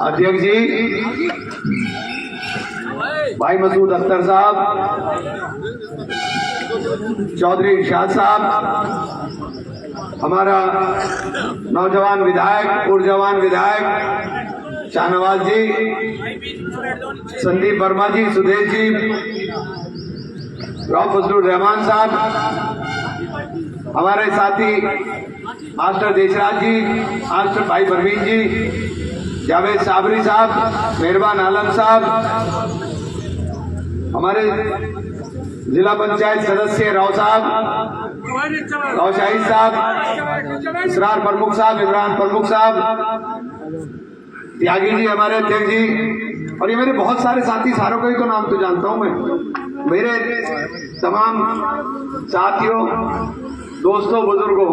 अध्यक्ष जी, भाई मसूद अख्तर साहब, चौधरी इरशाद साहब, हमारा नौजवान विधायक, ऊर्जावान विधायक शाहनवाज जी, संदीप वर्मा जी, सुदेश जी, रऊफ फजलुर रहमान साहब, हमारे साथी मास्टर देशराज जी, मास्टर भाई परवीन जी, जावेद साबरी साहब, मेहरबान आलम साहब, हमारे जिला पंचायत सदस्य राव साहब, राव शाहिद साहब, इसरार प्रमुख साहब, इमरान प्रमुख साहब, त्यागी जी हमारे अध्यक्ष जी, और ये मेरे बहुत सारे साथी, सारों का ही तो नाम तो जानता हूं मैं। मेरे तमाम साथियों, दोस्तों, बुजुर्गों,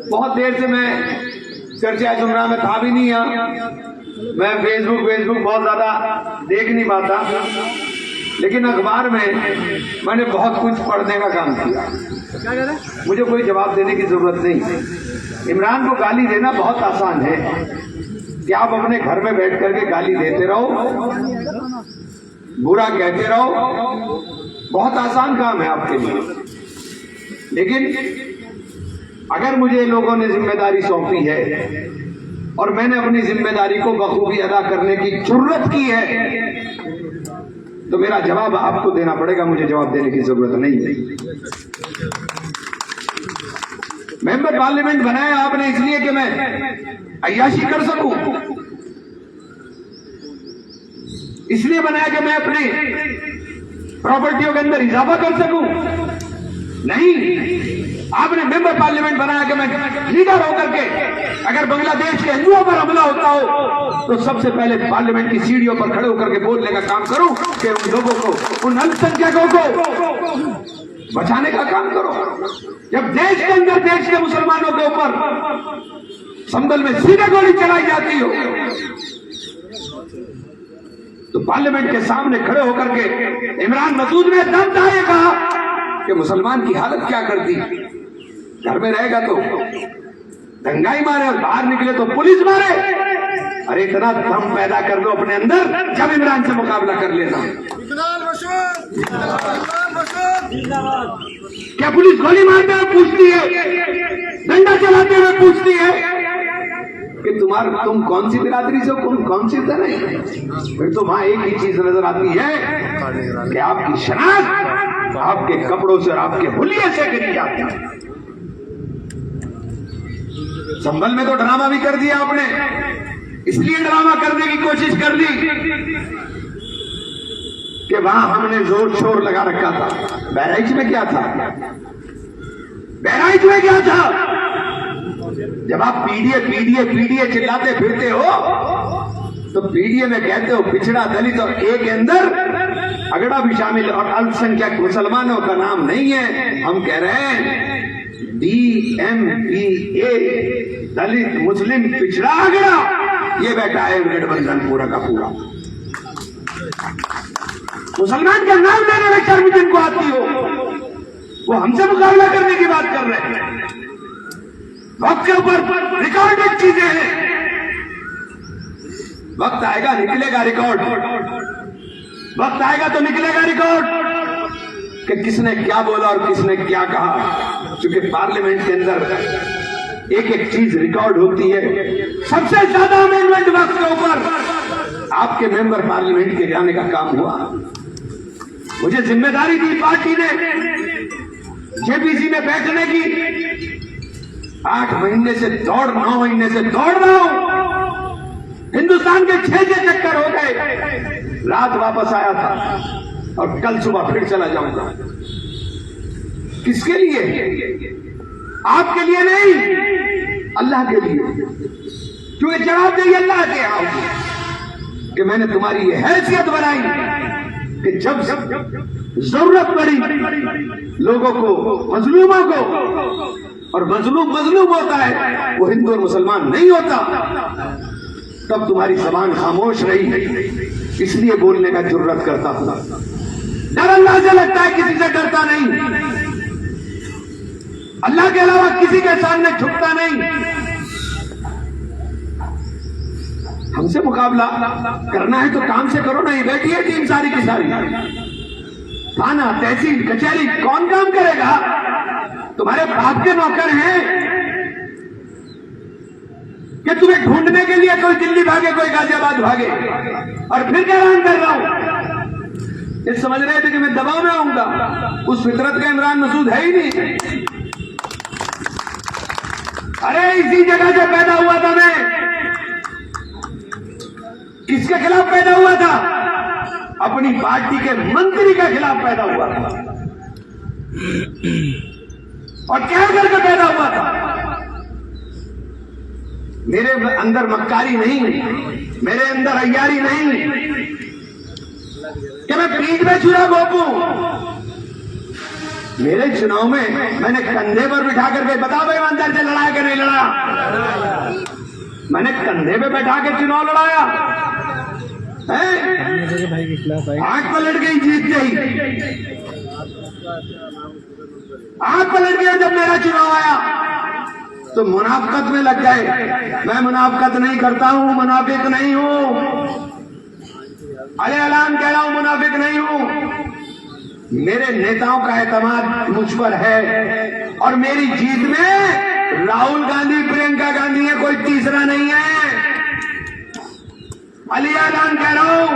बहुत देर से मैं चर्चा सुन रहा, मैं था भी नहीं यहाँ। मैं फेसबुक बहुत ज्यादा देख नहीं पाता, लेकिन अखबार में मैंने बहुत कुछ पढ़ने का काम किया। मुझे कोई जवाब देने की जरूरत नहीं। इमरान को गाली देना बहुत आसान है कि आप अपने घर में बैठ करके गाली देते रहो, बुरा कहते रहो, बहुत आसान काम है आपके लिए। लेकिन अगर मुझे लोगों ने जिम्मेदारी सौंपी है और मैंने अपनी जिम्मेदारी को बखूबी अदा करने की जुर्रत की है, तो मेरा जवाब आपको देना पड़ेगा, मुझे जवाब देने की जरूरत नहीं है। मेंबर पार्लियामेंट बनाया आपने इसलिए कि मैं अय्याशी कर सकूं, इसलिए बनाया कि मैं अपनी प्रॉपर्टियों के अंदर इजाफा कर सकूं? नहीं, आपने मेंबर पार्लियामेंट बनाया कि मैं लीडर होकर के अगर बांग्लादेश के हिंदुओं पर हमला होता हो तो सबसे पहले पार्लियामेंट की सीढ़ियों पर खड़े होकर के बोलने का काम करूं कि उन लोगों को, उन अल्पसंख्यकों को बचाने का काम करो। जब देश के अंदर देश के मुसलमानों के ऊपर संभल में सीधे गोली चलाई जाती हो तो पार्लियामेंट के सामने खड़े होकर के इमरान मसूद ने दम दाए कहा कि मुसलमान की हालत क्या कर दी, घर में रहेगा तो दंगाई मारे और बाहर निकले तो पुलिस मारे। अरे इतना दम पैदा कर लो अपने अंदर, जब इमरान से मुकाबला कर लेना। क्या पुलिस गोली मारते हुए पूछती है, डंडा चलाते हुए पूछती है कि तुम कौन सी बिरादरी से हो, तुम कौन सी तरह है? फिर तो वहां एक ही चीज नजर आती है कि आपकी शनाख्त आपके कपड़ों से और आपके हुलिये से गिरी जाती है। संभल में तो ड्रामा भी कर दिया आपने, इसलिए ड्रामा करने की कोशिश कर ली कि वहां हमने जोर शोर लगा रखा था। बहराइच में क्या था? बहराइच में क्या था? जब आप पीडीए चिल्लाते फिरते हो तो पीडीए में कहते हो पिछड़ा, दलित और ए के अंदर अगड़ा भी शामिल और अल्पसंख्यक मुसलमानों का नाम नहीं है। हम कह रहे हैं DMPA, दलित मुस्लिम पिछड़ा अगड़ा, ये बैठा है गठबंधन पूरा का पूरा। मुसलमान का नाम लेने में शर्म जिनको आती हो वो हमसे मुकाबला करने की बात कर रहे हैं। वक्त के ऊपर रिकॉर्डेड चीजें हैं, वक्त आएगा निकलेगा रिकॉर्ड, वक्त आएगा तो निकलेगा रिकॉर्ड कि किसने क्या बोला और किसने क्या कहा। क्योंकि पार्लियामेंट के अंदर एक एक चीज रिकॉर्ड होती है। सबसे ज्यादा अमेंडमेंट वक्त के ऊपर आपके मेंबर पार्लियामेंट के जाने का काम हुआ। मुझे जिम्मेदारी दी पार्टी ने जेपीसी में बैठने की, 8 महीने से 9 महीने से दौड़ रहा हूं। हिंदुस्तान के 6 चक्कर हो गए, रात वापस आया था और कल सुबह फिर चला जाऊंगा। किसके लिए? आपके लिए नहीं, अल्लाह के लिए। क्योंकि जवाबदेही अल्लाह के यहाँ होगी कि मैंने तुम्हारी ये हैसियत बनाई कि जब जरूरत पड़ी लोगों को, मजलूमों को, और मजलूम होता है, वो हिंदू और मुसलमान नहीं होता, तब तुम्हारी जबान खामोश रही, इसलिए बोलने का जुर्रत करता हूं। डर अल्लाह से लगता है, किसी से डरता नहीं। अल्लाह के अलावा किसी के सामने झुकता नहीं। हमसे मुकाबला करना है तो काम से करो ना। ये बैठी है टीम सारी की सारी, थाना तहसील कचहरी, कौन काम करेगा? तुम्हारे बाप के नौकर हैं कि तुम्हें ढूंढने के लिए कोई दिल्ली भागे, कोई गाजियाबाद भागे, और फिर क्या ऐलान कर रहा हूं? ये समझ रहे थे कि मैं दबाव में आऊंगा? उस फितरत का इमरान मसूद है ही नहीं। अरे इसी जगह से पैदा हुआ था मैं। किसके खिलाफ पैदा हुआ था? अपनी पार्टी के मंत्री के खिलाफ पैदा हुआ था। और क्या करके पैदा हुआ था? मेरे अंदर मक्कारी नहीं, मेरे अंदर अय्यारी नहीं कि मैं पीठ में छुरा घोंपूं। मेरे चुनाव में मैंने कंधे पर बिठा करके, बता भाई ईमानदार से लड़ा कि नहीं लड़ा? मैंने कंधे पे बैठा के चुनाव लड़ाया है। आंख पलट गई जीत गई, आंख पलट गया जब मेरा चुनाव आया तो मुनाफकत में लग गए। मैं मुनाफकत नहीं करता हूं, मुनाफिक नहीं हूं। अरे ऐलान कह रहा हूं, मुनाफिक नहीं हूं। मेरे नेताओं का एतमाद मुझ पर है और मेरी जीत में राहुल गांधी, प्रियंका गांधी है, कोई तीसरा नहीं है। अली ऐलान कह रहा हूं।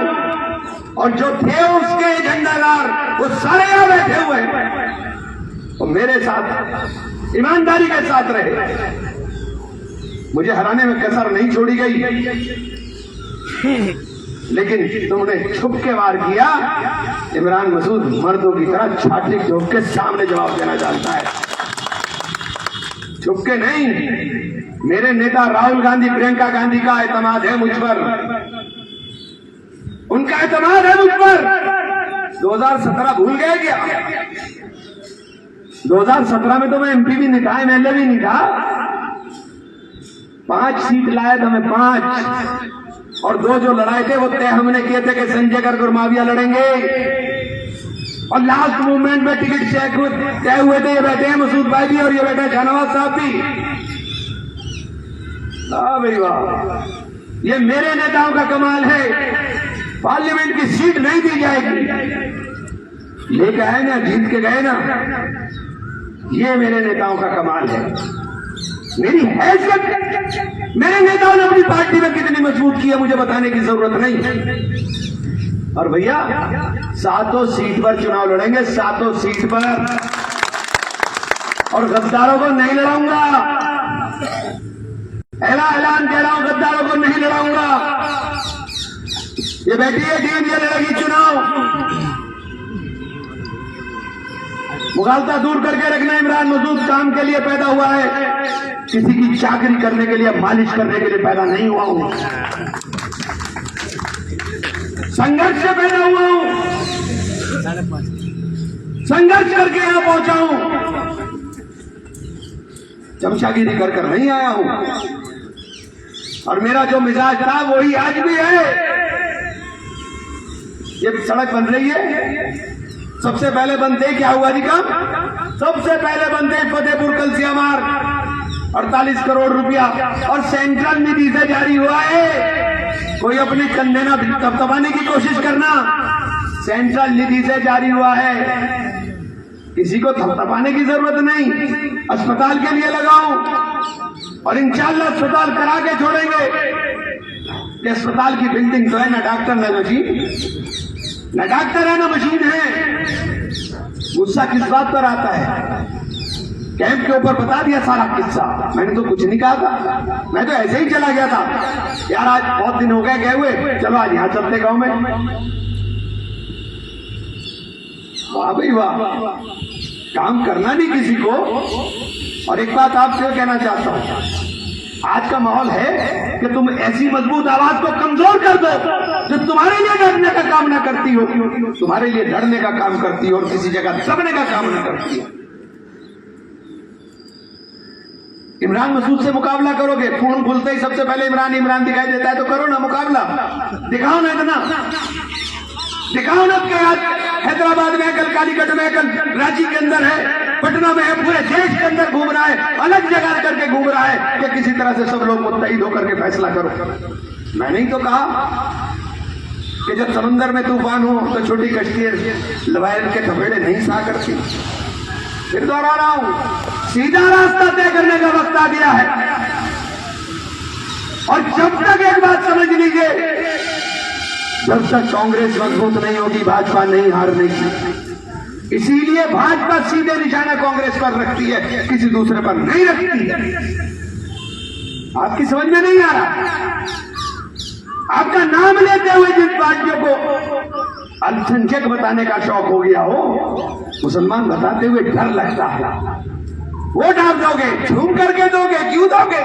और जो थे उसके झंडादार वो सारे यहां बैठे हुए हैं और मेरे साथ ईमानदारी के साथ रहे। मुझे हराने में कसर नहीं छोड़ी गई, लेकिन तुमने छुप के वार किया। इमरान मसूद मर्दों की तरह छाती ठोक के सामने जवाब देना जानता है, छुप के नहीं। मेरे नेता राहुल गांधी, प्रियंका गांधी का एतमाद है मुझ पर, उनका एतमाद है मुझ पर। 2017 भूल गए क्या? 2017 में तो मैं एमपी भी नहीं था, एमएलए भी नहीं था। 5 सीट लाया था मैं, 5, और 2 जो लड़ाए थे वो तय हमने किए थे कि संजय गर्ग और माविया लड़ेंगे। और लास्ट मूवमेंट में टिकट तय हुए थे। ये बैठे हैं मसूद भाई भी और ये बैठे हैं शाहनवाज साहब भी। भाई वाह, ये मेरे नेताओं का कमाल है। पार्लियामेंट की सीट नहीं दी जाएगी, लेके आए ना, जीत के गए ना, ये मेरे नेताओं का कमाल है। मेरी हैसियत, मेरे नेताओं ने अपनी पार्टी में कितनी मजबूत की है मुझे बताने की जरूरत नहीं। और भैया 7 सीट पर चुनाव लड़ेंगे, 7 सीट पर, और गद्दारों को नहीं लड़ाऊंगा। ऐलान कह रहा हूं, गद्दारों को नहीं लड़ाऊंगा। ये बैठी है टीम, ये लड़ेगी चुनाव। मुगालता दूर करके रखना। इमरान मसूद काम के लिए पैदा हुआ है, किसी की चाकरी करने के लिए, मालिश करने के लिए पैदा नहीं हुआ हूं। संघर्ष से पैदा हुआ हूं, संघर्ष करके यहां पहुंचा हूं। चमचागिरी कर कर नहीं आया हूं। और मेरा जो मिजाज था वही आज भी है। ये सड़क बन रही है, सबसे पहले बनते क्या हुआ जी काम? सबसे पहले बनते फतेहपुर कलसिया मार्ग 48 करोड़ रुपया, और सेंट्रल निधि से जारी हुआ है। कोई अपने कंधे ना दबाने की कोशिश करना, सेंट्रल निधि से जारी हुआ है। किसी को थपथपाने की जरूरत नहीं। अस्पताल के लिए लगाओ और इंशाल्लाह अस्पताल करा के छोड़ेंगे। अस्पताल की बिल्डिंग तो है ना डॉक्टर ना मशीन, ना डॉक्टर है ना मशीन है। गुस्सा किस बात पर आता है? कैंप के ऊपर बता दिया सारा किस्सा, मैंने तो कुछ नहीं कहा था। मैं तो ऐसे ही चला गया था यार, आज बहुत दिन हो गए हुए, चलो आज यहां चलते गांव में। वाह भाई वाह, काम करना नहीं किसी को। और एक बात आपसे कहना चाहता हूं, आज का माहौल है कि तुम ऐसी मजबूत आवाज को कमजोर कर दो जो तुम्हारे लिए लड़ने का काम ना करती हो, तुम्हारे लिए लड़ने का काम करती हो और किसी जगह दबने का काम ना करती हो। इमरान मसूद से मुकाबला करोगे, फोन खुलते ही सबसे पहले इमरान इमरान दिखाई देता है तो करो ना मुकाबला, दिखाओ ना, इतना दिखाओ ना। हैदराबाद में कल, कालीकट में कल, रांची के अंदर है, पटना में है, पूरे देश के अंदर घूम रहा है, अलग जगह करके घूम रहा है कि किसी तरह से सब लोग मुत्तहिद होकर के फैसला करो। मैंने ही तो कहा कि जब समंदर में तूफान हो तो छोटी कश्ती लवायल के थपेड़े नहीं सहा करती। फिर दोहरा रहा हूं, सीधा रास्ता तय करने का वक्त आ गया है। और जब तक एक बात समझ लीजिए, जब तक कांग्रेस मजबूत नहीं होगी भाजपा नहीं हारने की। इसीलिए भाजपा सीधे निशाना कांग्रेस पर रखती है, किसी दूसरे पर नहीं रखती है। आपकी समझ में नहीं आ रहा? आपका नाम लेते हुए जिस पार्टियों को अल्पसंख्यक बताने का शौक हो गया हो, मुसलमान बताते हुए डर लगता है। वोट आप दोगे, झूम करके दोगे, क्यों दोगे?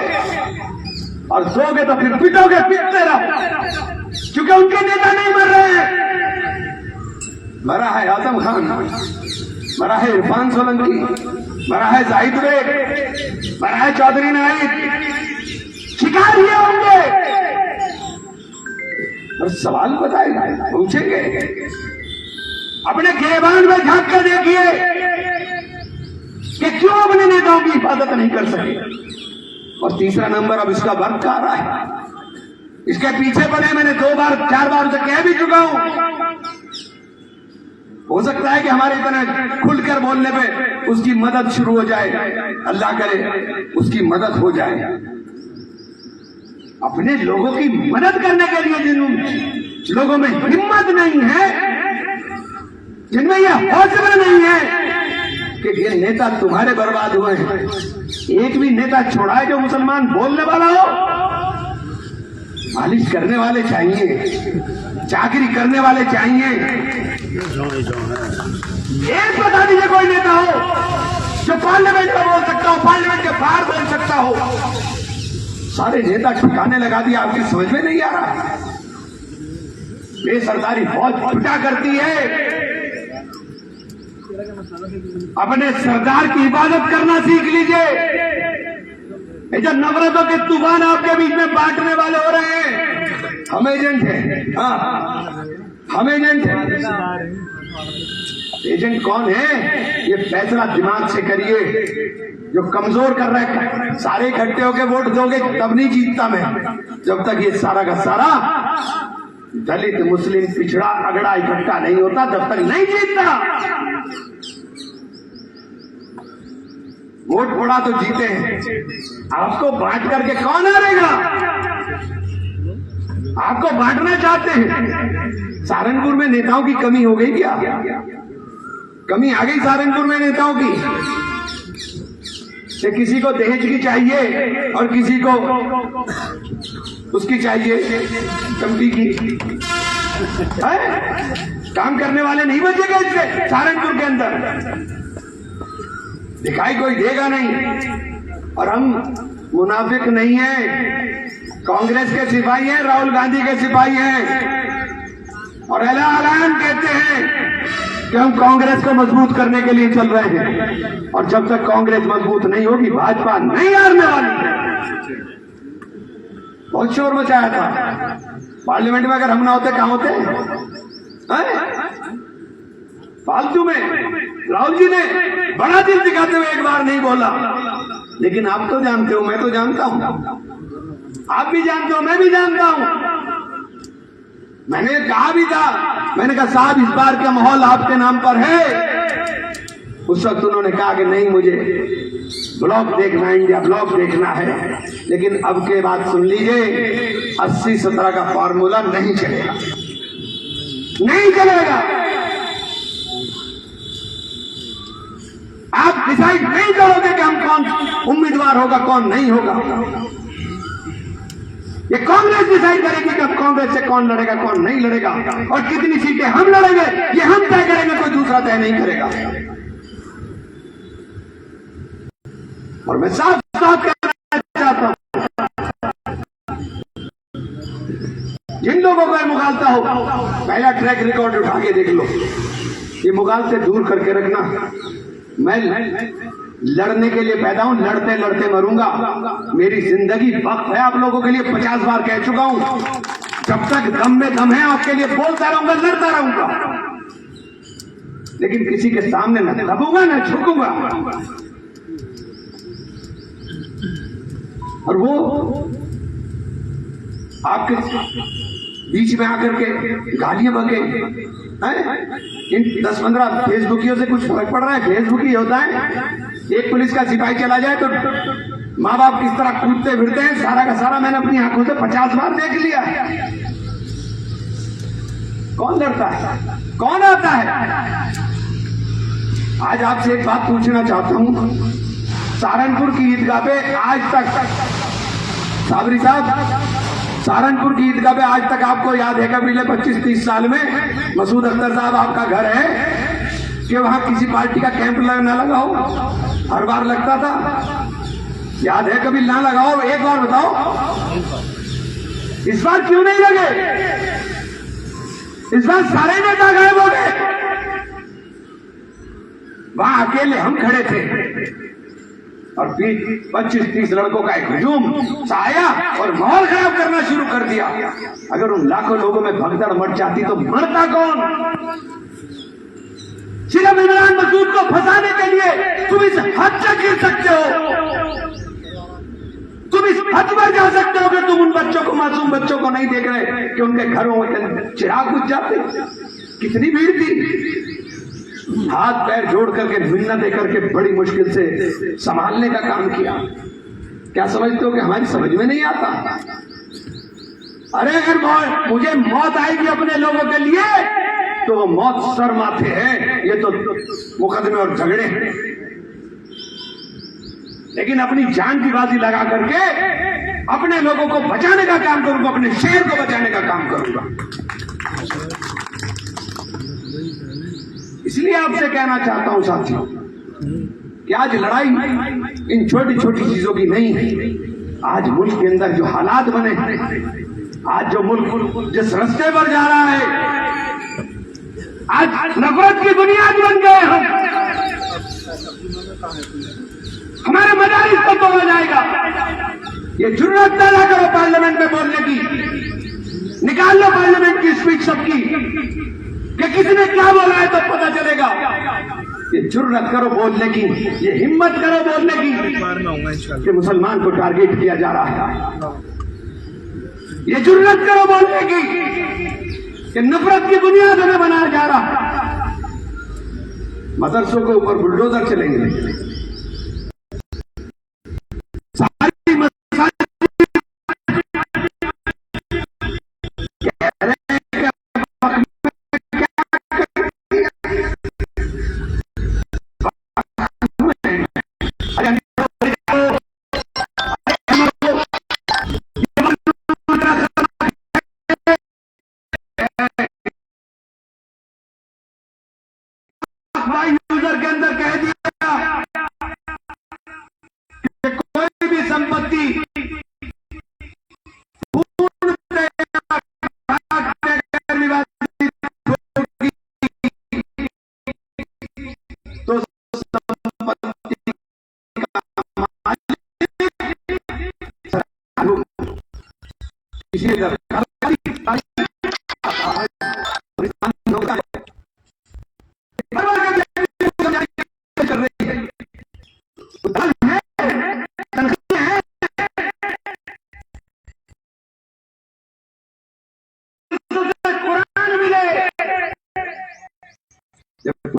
और दोगे तो फिर पिटोगे, पिटते रहो, क्योंकि उनके नेता नहीं मर रहे हैं। मरा है आजम खान, मरा है इरफान सोलंकी, मरा है जाहिद बेग, मरा है चौधरी नाइक, शिकार ये होंगे। और सवाल बताएगा, पूछेंगे। अपने गिरेबान में झांक कर देखिए कि क्यों अपने नेताओं की हिफाजत नहीं कर सके। और तीसरा नंबर, अब इसका वर्क आ रहा है, इसके पीछे पड़े। मैंने 2 बार 4 बार उसे कह भी चुका हूं। हो सकता है कि हमारे इतने खुलकर बोलने पे उसकी मदद शुरू हो जाए, अल्लाह करे उसकी मदद हो जाए। अपने लोगों की मदद करने के लिए जिन लोगों में हिम्मत नहीं है, जिनमें यह हौसला नहीं है कि ये नेता तुम्हारे बर्बाद हुए हैं, एक भी नेता छोड़ा है जो मुसलमान बोलने वाला हो। मालिश करने वाले चाहिए, चाकरी करने वाले चाहिए। एक बता दीजिए कोई नेता हो जो पार्लियामेंट में बोल सकता हो, पार्लियामेंट के बाहर बोल सकता हो। सारे नेता ठिकाने लगा दिया, आपकी समझ में नहीं आ रहा। ये सरकारी फौज छुटा करती है। अपने सरदार की हिफाजत करना सीख लीजिए। ये जो नफरतों के तूफान आपके बीच में बांटने वाले हो रहे हैं, हम एजेंट हैं। हाँ, हम एजेंट हैं। एजेंट कौन है? ये फैसला दिमाग से करिए। जो कमजोर कर रहा है, सारे इकट्ठे होकर वोट दोगे तब नहीं जीतता मैं। जब तक ये सारा का सारा दलित मुस्लिम पिछड़ा अगड़ा इकट्ठा नहीं होता, जब तक नहीं जीतता। वोट फोड़ा तो जीते हैं, आपको बांट करके कौन हारेगा? आपको बांटना चाहते हैं। सहारनपुर में नेताओं की कमी हो गई क्या? कमी आ गई सहारनपुर में नेताओं की। कि किसी को दहेज की चाहिए और किसी को उसकी चाहिए चमकी की। काम करने वाले नहीं बचेगा इससे सहारनपुर के अंदर, दिखाई कोई देगा नहीं। और हम मुनाफिक नहीं हैं, कांग्रेस के सिपाही हैं, राहुल गांधी के सिपाही हैं। और ऐलान कहते हैं कि हम कांग्रेस को मजबूत करने के लिए चल रहे हैं। और जब तक कांग्रेस मजबूत नहीं होगी, भाजपा नहीं हारने वाली। बहुत शोर मचाया था पार्लियामेंट में, अगर हम ना होते कहां होते? फालतू में राहुल जी ने बड़ा दिल दिखाते हुए एक बार नहीं बोला। लेकिन आप तो जानते हो, मैं तो जानता हूं, आप भी जानते हो, मैं भी जानता हूं। मैंने कहा भी था, मैंने कहा साहब इस बार का माहौल आपके नाम पर है। उस वक्त उन्होंने कहा कि नहीं, मुझे ब्लॉक देखना है, इंडिया ब्लॉक देखना है। लेकिन अब के बात सुन लीजिए, 80-17 का फॉर्मूला नहीं चलेगा, नहीं चलेगा। आप डिसाइड नहीं करोगे कि हम कौन उम्मीदवार होगा, कौन नहीं होगा। ये कांग्रेस डिसाइड करेगी कि अब कांग्रेस से कौन लड़ेगा, कौन नहीं लड़ेगा, और कितनी सीटें हम लड़ेंगे ये हम तय करेंगे, कोई दूसरा तय नहीं करेगा। और मैं साफ साफ कहना चाहता हूं, जिन लोगों को मुगालता हो, पहला ट्रैक रिकॉर्ड उठा के देख लो। ये मुगालते दूर करके रखना। मैं लड़ने के लिए पैदा हूं, लड़ते लड़ते मरूंगा। मेरी जिंदगी वक्त है आप लोगों के लिए, 50 बार कह चुका हूं। जब तक दम में दम है आपके लिए बोलता रहूंगा, लड़ता रहूंगा। लेकिन किसी के सामने न दबूंगा न झुकूंगा। और वो आपके बीच में आकर के गालियां बके इन 10-15 फेसबुकियों से कुछ फर्क पड़ रहा है? फेसबुक ही होता है। एक पुलिस का सिपाही चला जाए तो माँ बाप किस तरह कूदते फिरते हैं, सारा का सारा मैंने अपनी आंखों से 50 बार देख लिया। कौन डरता है? कौन आता है? आज आपसे एक बात पूछना चाहता हूं। सहारनपुर की ईदगाह पे आज तक, साबरी साहब, सहारनपुर की ईदगाह पे आज तक आपको याद है कि पिछले 25-30 साल में मसूद अख्तर साहब आपका घर है कि वहां किसी पार्टी का कैंप ना लगा हो? हर बार लगता था। याद है कभी ना लगाओ? एक बार बताओ, इस बार क्यों नहीं लगे? इस बार सारे नेता गायब हो गए। वहां अकेले हम खड़े थे और 25-30 लड़कों का एक हुजूम आया और माहौल खराब करना शुरू कर दिया। अगर उन लाखों लोगों में भगदड़ मच जाती तो मरता कौन? सिर्फ इमरान मसूद को फंसाने के लिए तुम इस हद से गिर सकते हो, तुम इस हद पर जा सकते हो कि तुम उन बच्चों को, मासूम बच्चों को नहीं देख रहे कि उनके घरों में चिराग बुझ जाते। कितनी भीड़ थी। हाथ पैर जोड़ करके, मिन्नत देकर के बड़ी मुश्किल से संभालने का काम किया। क्या समझते हो कि हमारी समझ में नहीं आता? अरे अगर मुझे मौत आएगी अपने लोगों के लिए तो वो मौत सर माथे है। ये तो मुकदमे और झगड़े हैं, लेकिन अपनी जान की बाजी लगा करके अपने लोगों को बचाने का काम करूंगा, अपने शहर को बचाने का काम करूंगा। इसलिए आपसे कहना चाहता हूं साथियों कि आज लड़ाई इन छोटी छोटी चीजों की नहीं है। आज मुल्क के अंदर जो हालात बने हैं, आज जो मुल्क जिस रास्ते पर जा रहा है, आज नफरत की बुनियाद बन गए हम। हमारे मदारिस को तोड़ा जाएगा। ये जुर्रत पैदा करो पार्लियामेंट में बोलने की, निकाल लो पार्लियामेंट की स्पीच सबकी कि किसने क्या बोला है तो पता चलेगा। ये जुर्रत करो बोलने की, ये हिम्मत करो बोलने की कि मुसलमान को टारगेट किया जा रहा है। ये जुर्रत करो बोलने की कि नफरत की बुनियाद हमें बनाया जा रहा है। मदरसों के ऊपर बुलडोजर चलेंगे। यूजर के अंदर कह दिया कि कोई भी संपत्ति तो संपत्ति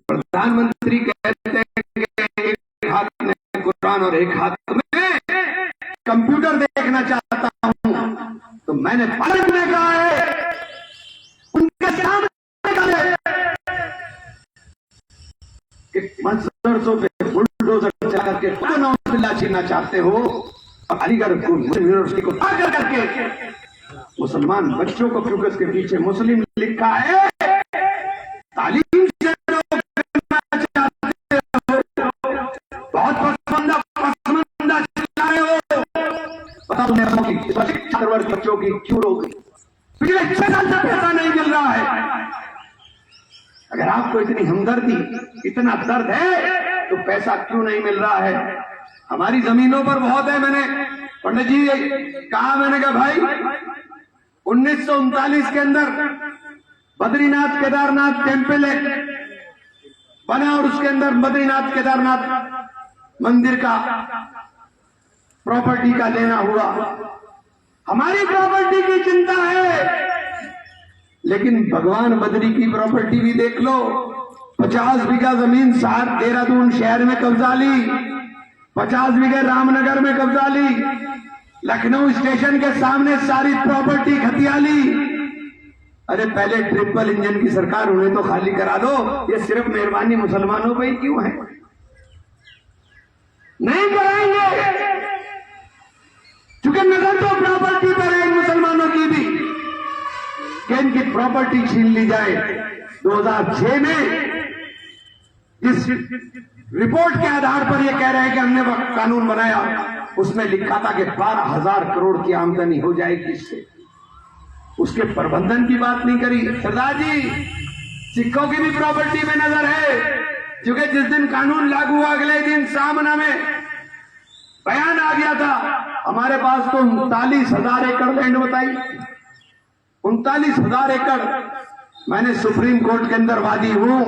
प्रधानमंत्री कहते हैं कि एक हाथ में कुरान और एक हाथ में कंप्यूटर देखना चाहता हूं, तो मैंने पार्लियामेंट में कहा है, उनके सामने कहा है कि मदरसों पे बुलडोजर चला करके खुदा छीनना चाहते हो और अलीगढ़ यूनिवर्सिटी को ताकर करके मुसलमान बच्चों को क्योंकि उसके पीछे मुस्लिम लिखा है, तालीम से रोकना चाहते हो। बहुत पसंदा चिल्ला रहे हो। बताओ तुम्हें बच्चों की क्यों रोक? पिछले 6 साल से पैसा नहीं मिल रहा है। अगर आपको इतनी हमदर्दी, इतना दर्द है तो पैसा क्यों नहीं मिल रहा है? हमारी जमीनों पर बहुत है। मैंने पंडित जी कहा, मैंने कहा भाई 1939 के अंदर बद्रीनाथ केदारनाथ टेम्पल एक्ट बना और उसके अंदर बद्रीनाथ केदारनाथ मंदिर का प्रॉपर्टी का लेना हुआ। हमारी प्रॉपर्टी की चिंता है, लेकिन भगवान बद्री की प्रॉपर्टी भी देख लो। 50 बीघा जमीन देहरादून शहर में कब्जा ली, 50 बीघे रामनगर में कब्जा ली, लखनऊ स्टेशन के सामने सारी प्रॉपर्टी खतिया ली। अरे पहले ट्रिपल इंजन की सरकार, उन्हें तो खाली करा दो। ये सिर्फ मेहरबानी मुसलमानों पर ही क्यों है? नहीं कराएंगे, क्योंकि नजर तो प्रॉपर्टी पर है मुसलमानों की भी, कि इनकी प्रॉपर्टी छीन ली जाए। 2006 में इस रिपोर्ट के आधार पर यह कह रहे हैं कि हमने वक्त कानून बनाया, उसमें लिखा था कि 12,000 करोड़ की आमदनी हो जाएगी इससे। उसके प्रबंधन की बात नहीं करी। सरदार जी, सिखों की भी प्रॉपर्टी में नजर है, क्योंकि जिस दिन कानून लागू हुआ अगले दिन सामना में बयान आ गया था, हमारे पास तो 39,000 एकड़ लैंड बताई। 39,000 एकड़। मैंने सुप्रीम कोर्ट के अंदर वादी हूं।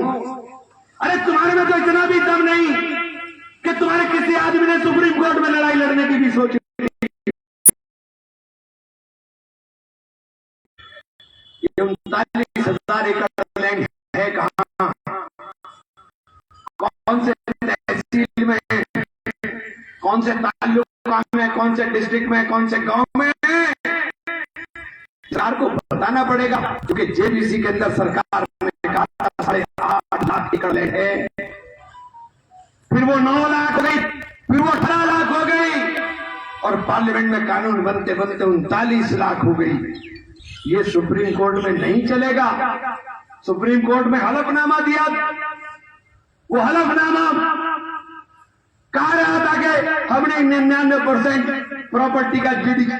अरे तुम्हारे में तो इतना भी दम नहीं कि तुम्हारे किसी आदमी ने सुप्रीम कोर्ट में लड़ाई लड़ने की भी सोची। 39,000 एकड़ लैंड है कहां? कौन से तहसील में, कौन से तालुका में, कौन से डिस्ट्रिक्ट में, कौन से गांव में? सरकार को बताना पड़ेगा, क्योंकि जेबीसी के अंदर सरकार ने कहा 8.5 लाख एकड़ लैंड है, फिर वो 9 लाख हो गई, फिर वो 18 लाख हो गई, और पार्लियामेंट में कानून बनते बनते 39 लाख हो गई। ये सुप्रीम कोर्ट में नहीं चलेगा। सुप्रीम कोर्ट में हलफनामा दिया, वो हलफनामा कह रहा था कि हमने 99% प्रॉपर्टी का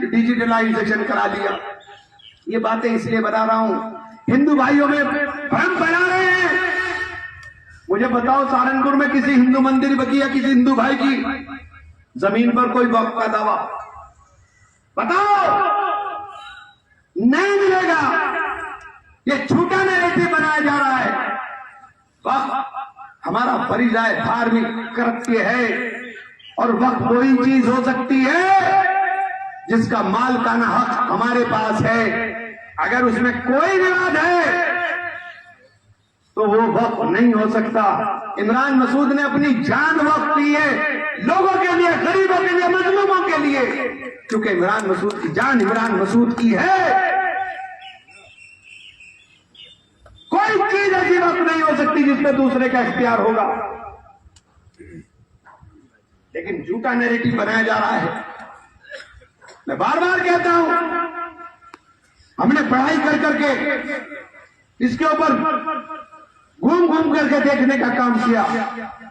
डिजिटलाइजेशन करा लिया। ये बातें इसलिए बता रहा हूं, हिंदू भाइयों में भ्रम फैला रहे हैं। मुझे बताओ, सहारनपुर में किसी हिंदू मंदिर बकी या किसी हिंदू भाई की जमीन पर कोई वक्फ का दावा बताओ? नहीं मिलेगा। ये झूठा नैरेटिव बनाया जा रहा है। वक्फ हमारा फरीजा है, धार्मिक कृत्य है, और वक्फ कोई चीज हो सकती है जिसका मालिकाना हक हमारे पास है। अगर उसमें कोई विवाद है तो वो वक्फ नहीं हो सकता। इमरान मसूद ने अपनी जान वक्फ की है, लोगों के लिए, गरीबों के लिए, मजलूमों के लिए, क्योंकि इमरान मसूद की जान इमरान मसूद की है। कोई चीज ऐसी वक्त नहीं हो सकती जिसमें दूसरे का इख्तियार होगा। लेकिन झूठा नैरेटिव बनाया जा रहा है। मैं बार बार कहता हूं, हमने पढ़ाई कर करके इसके ऊपर घूम घूम करके देखने का काम किया।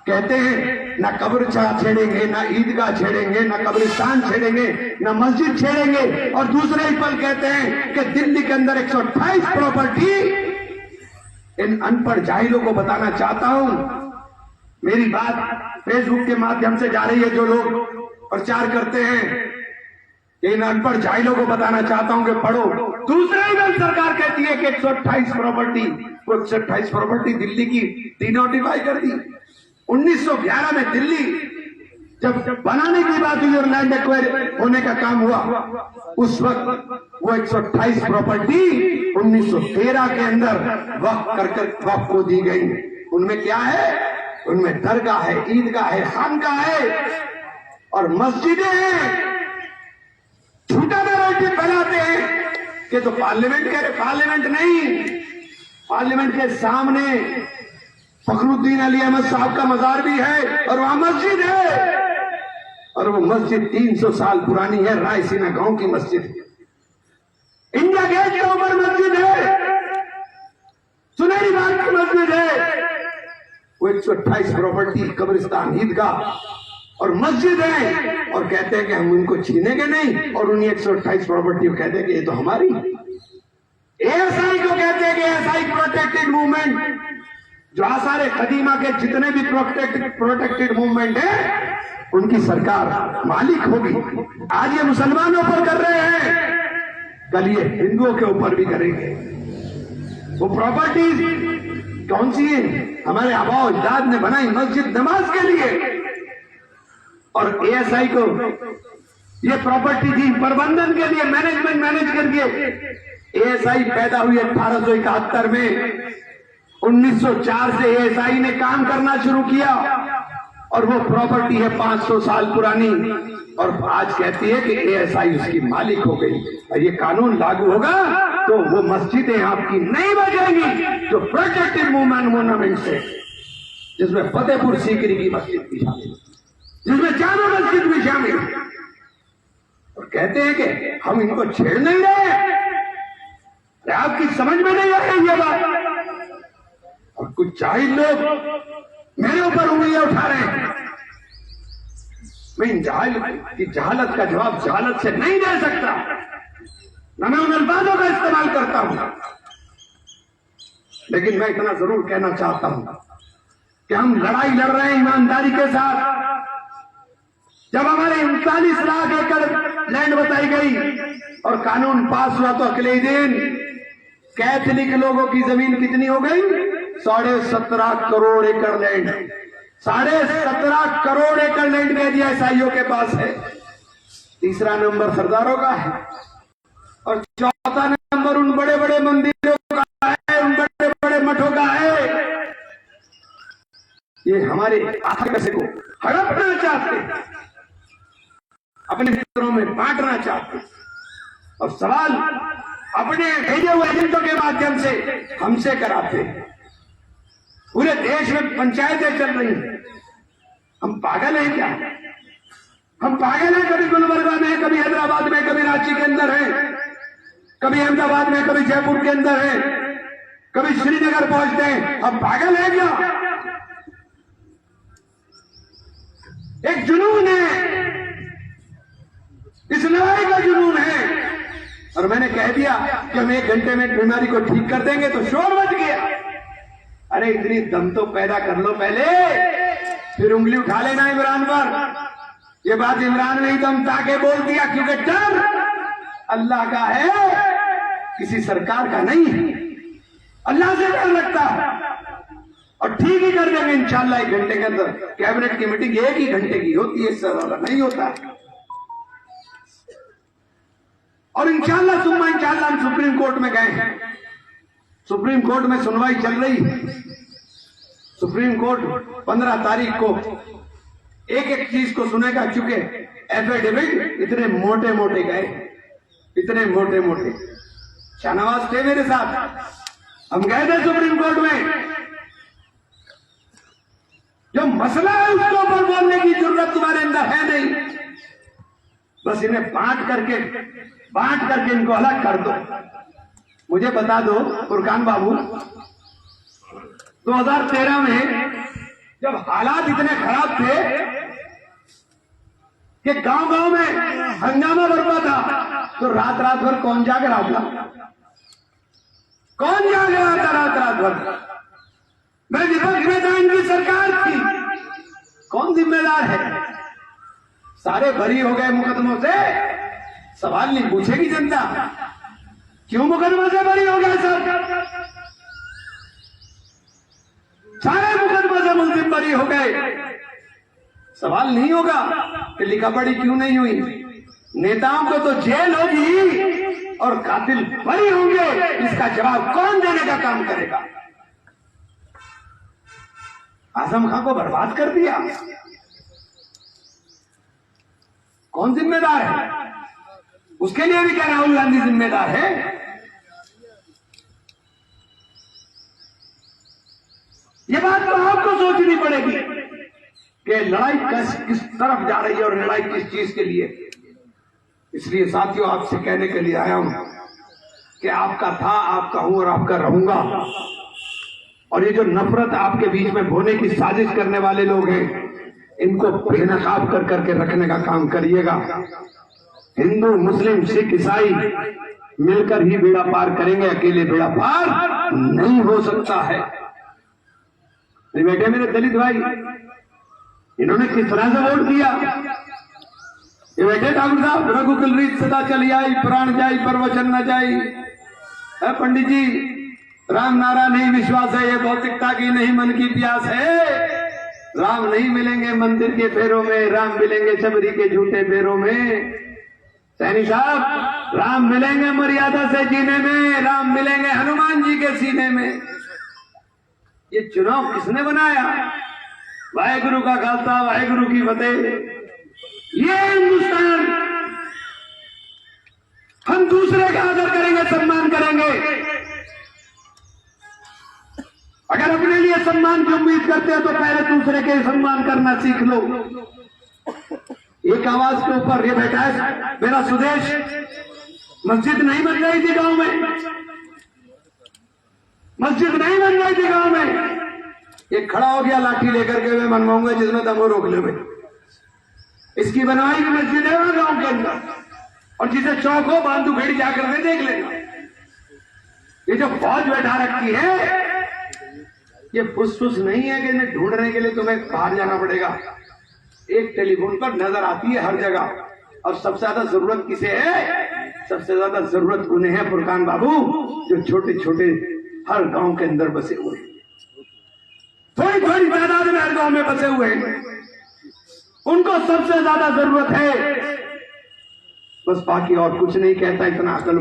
कहते हैं ना कब्र छेड़ेंगे, ना ईदगाह छेड़ेंगे, ना कब्रिस्तान छेड़ेंगे, ना मस्जिद छेड़ेंगे, और दूसरे ही पल कहते हैं कि दिल्ली के अंदर 128 प्रॉपर्टी। इन अनपढ़ जाहिलों को बताना चाहता हूं, मेरी बात फेसबुक के माध्यम से जा रही है, जो लोग प्रचार करते हैं, इन अनपढ़ जाहिलों को बताना चाहता हूं कि पढ़ो। दूसरा ही बल सरकार कहती है कि 128 प्रॉपर्टी, वो 128 प्रॉपर्टी दिल्ली की डिनोटिफाई कर दी। 1911 में दिल्ली जब बनाने की बात हुई और लैंड एक्वायर होने का काम हुआ, उस वक्त वो 128 प्रॉपर्टी 1913 के अंदर वक्फ कर वक्फ को दी गई। उनमें क्या है? उनमें दरगाह है, ईदगाह है, खानगाह है और मस्जिदें हैं। झूठा नैरेटिव फैलाते हैं कि तो पार्लियामेंट कह रहे, पार्लियामेंट नहीं, पार्लियामेंट के सामने फखरुद्दीन अली अहमद साहब का मजार भी है और वहां मस्जिद है, और वो मस्जिद 300 साल पुरानी है, रायसीना गांव की मस्जिद है। इंडिया गेट के ऊपर मस्जिद है, सुनहरी बाग की मस्जिद है। वो 128 प्रॉपर्टी, कब्रिस्तान, ईदगाह और मस्जिद है, और कहते हैं कि हम उनको छीनेंगे नहीं, और उन्हीं 128 प्रॉपर्टी को कहते हैं कि ये तो हमारी। एएसआई को कहते हैं कि एएसआई प्रोटेक्टेड मूवमेंट, जो आसारे कदीमा के जितने भी प्रोटेक्टेड मूवमेंट है उनकी सरकार मालिक होगी। आज ये मुसलमानों पर कर रहे हैं, कल ये हिंदुओं के ऊपर भी करेंगे। वो प्रॉपर्टीज कौन सी है? हमारे आबा अजदाद ने बनाई मस्जिद नमाज के लिए, और एएसआई को ये प्रॉपर्टी थी प्रबंधन के लिए, मैनेजमेंट मैनेज करके। एएसआई पैदा हुई 1871 में। 1904 से एएसआई ने काम करना शुरू किया, और वो प्रॉपर्टी है 500 साल पुरानी, और आज कहती है कि एएसआई उसकी मालिक हो गई। और ये कानून लागू होगा तो वो मस्जिदें आपकी नहीं बचेंगी जो प्रोटेक्टिव मोनूमेंट है, जिसमें फतेहपुर सीकरी की मस्जिद भी शामिल, जिसमें जामा मस्जिद भी शामिल। और कहते हैं कि हम इनको छेड़ नहीं रहे। आपकी समझ में नहीं आ रही ये बात। और कुछ जाहिल लोग मेरे ऊपर उंगलियां उठा रहे हैं। मैं इन जाहिल की जहालत का जवाब जहालत से नहीं दे सकता, न मैं उन अल्फाजों का इस्तेमाल करता हूं, लेकिन मैं इतना जरूर कहना चाहता हूं कि हम लड़ाई लड़ रहे हैं ईमानदारी के साथ। जब हमारे 39 लाख एकड़ लैंड बताई गई और कानून पास हुआ, तो अगले ही दिन कैथलिक लोगों की जमीन कितनी हो गई? 17.5 करोड़ एकड़ लैंड। 17.5 करोड़ एकड़ लैंड कह दिया ईसाइयों के पास है। तीसरा नंबर सरदारों का है, और चौथा नंबर उन बड़े बड़े मंदिरों का है, उन बड़े बड़े मठों का है। ये हमारे पैसे को हड़पना चाहते, अपने मित्रों में बांटना चाहते, और सवाल अपने भेजे हुए एजेंटों के माध्यम से हमसे कराते। पूरे देश में पंचायतें चल रही हैं। हम पागल हैं क्या? हम पागल हैं? कभी गुलबर्गा में, कभी हैदराबाद में, कभी रांची के अंदर है, कभी अहमदाबाद में, कभी जयपुर के अंदर है, कभी श्रीनगर पहुंचते हैं। हम पागल हैं क्या? एक जुनून है, इस लड़ाई का जुनून है। और मैंने कह दिया कि हम 1 घंटे में बीमारी को ठीक कर देंगे, तो शोर मच गया। अरे इतनी दम तो पैदा कर लो पहले, फिर उंगली उठा लेना इमरान पर। ये बात इमरान ने ही दम ताके बोल दिया, क्योंकि डर अल्लाह का है, किसी सरकार का नहीं है। अल्लाह से डर लगता है, और ठीक ही कर देंगे इंशाल्लाह 1 घंटे के अंदर। कैबिनेट की मीटिंग 1 ही घंटे की होती है, इससे ज्यादा नहीं होता। और इंशाल्लाह सुम्मा इंशाल्लाह हम सुप्रीम कोर्ट में गए हैं। सुप्रीम कोर्ट में सुनवाई चल रही है। सुप्रीम कोर्ट 15 तारीख को एक एक चीज को सुनेगा, चूंकि एफिडेविट इतने मोटे मोटे गए, इतने मोटे मोटे। शाहनवाज थे मेरे साथ, हम गए थे सुप्रीम कोर्ट में। जो मसला है उसके ऊपर बोलने की जरूरत तुम्हारे अंदर है नहीं, बस इन्हें बांट करके इनको अलग कर दो। मुझे बता दो फुरकान बाबू, 2013 में जब हालात इतने खराब थे कि गांव-गांव में हंगामा बरपा था, तो रात रात भर कौन जाग रहा था? कौन जाग रहा था रात भर? मैं विपक्ष में था, इनकी सरकार थी। कौन जिम्मेदार है? सारे बरी हो गए मुकदमों से। सवाल नहीं पूछेगी जनता, क्यों मुकदमा से बरी हो गए सर? सारे मुकदमा से मुलजिम बरी हो गए। सवाल नहीं होगा कि लिखा पढ़ी क्यों नहीं हुई। नेताओं को तो जेल होगी और कातिल बरी होंगे, इसका जवाब कौन देने का काम करेगा? आजम खां को बर्बाद कर दिया, कौन जिम्मेदार है? उसके लिए भी क्या राहुल गांधी जिम्मेदार है? ये बात तो आपको सोचनी पड़ेगी कि लड़ाई किस तरफ जा रही है और लड़ाई किस चीज के लिए। इसलिए साथियों, आपसे कहने के लिए आया हूं कि आपका था, आपका हूं और आपका रहूंगा। और ये जो नफरत आपके बीच में बोने की साजिश करने वाले लोग हैं, इनको बेनकाब कर करके रखने का काम करिएगा। हिंदू, मुस्लिम, सिख, ईसाई मिलकर ही बेड़ा पार करेंगे, अकेले बेड़ा पार नहीं हो सकता है। बेटे मेरे दलित भाई, इन्होंने किस तरह से वोट दिया? ये बैठे ठाकुर साहब, रघुकुल रीत सदा चली आई, प्राण जाई पर वचन न जाई। पंडित जी, राम नारा नहीं विश्वास है, ये भौतिकता की नहीं मन की प्यास है। राम नहीं मिलेंगे मंदिर के फेरों में, राम मिलेंगे शबरी के झूठे फेरों में। सैनी साहब, राम मिलेंगे मर्यादा से जीने में, राम मिलेंगे हनुमान जी के सीने में। ये चुनाव किसने बनाया? वाहेगुरु का खालसा, वाहेगुरु की फतेह। ये हिंदुस्तान, हम दूसरे का आदर करेंगे, सम्मान करेंगे। अगर अपने लिए सम्मान की उम्मीद करते हो तो पहले दूसरे के सम्मान करना सीख लो। एक आवाज के ऊपर ये बैठा है मेरा सुदेश। मस्जिद नहीं बन रही थी गांव में, मस्जिद नहीं बन रही थी गांव में। ये खड़ा हो गया लाठी लेकर के, मैं बनवाऊंगा जिसमें दमो रोक ले भाई। इसकी बनवाई की मस्जिद है वहां गांव के अंदर, और जिसे चौक हो बांधू भेड़ जाकर के देख लेना। ये जो फौज बैठा रखी है, ये फुसफुस नहीं है कि इन्हें ढूंढने के लिए तुम्हें बाहर जाना पड़ेगा। एक टेलीफोन पर नजर आती है हर जगह। और सबसे ज्यादा जरूरत किसे है? सबसे ज्यादा जरूरत उन्हें है फुरकान बाबू, जो छोटे छोटे हर गांव के अंदर बसे हुए हैं, थोड़ी थोड़ी तादाद में हर गांव में बसे हुए हैं। उनको सबसे ज्यादा जरूरत है। बस बाकी और कुछ नहीं कहता, इतना अकल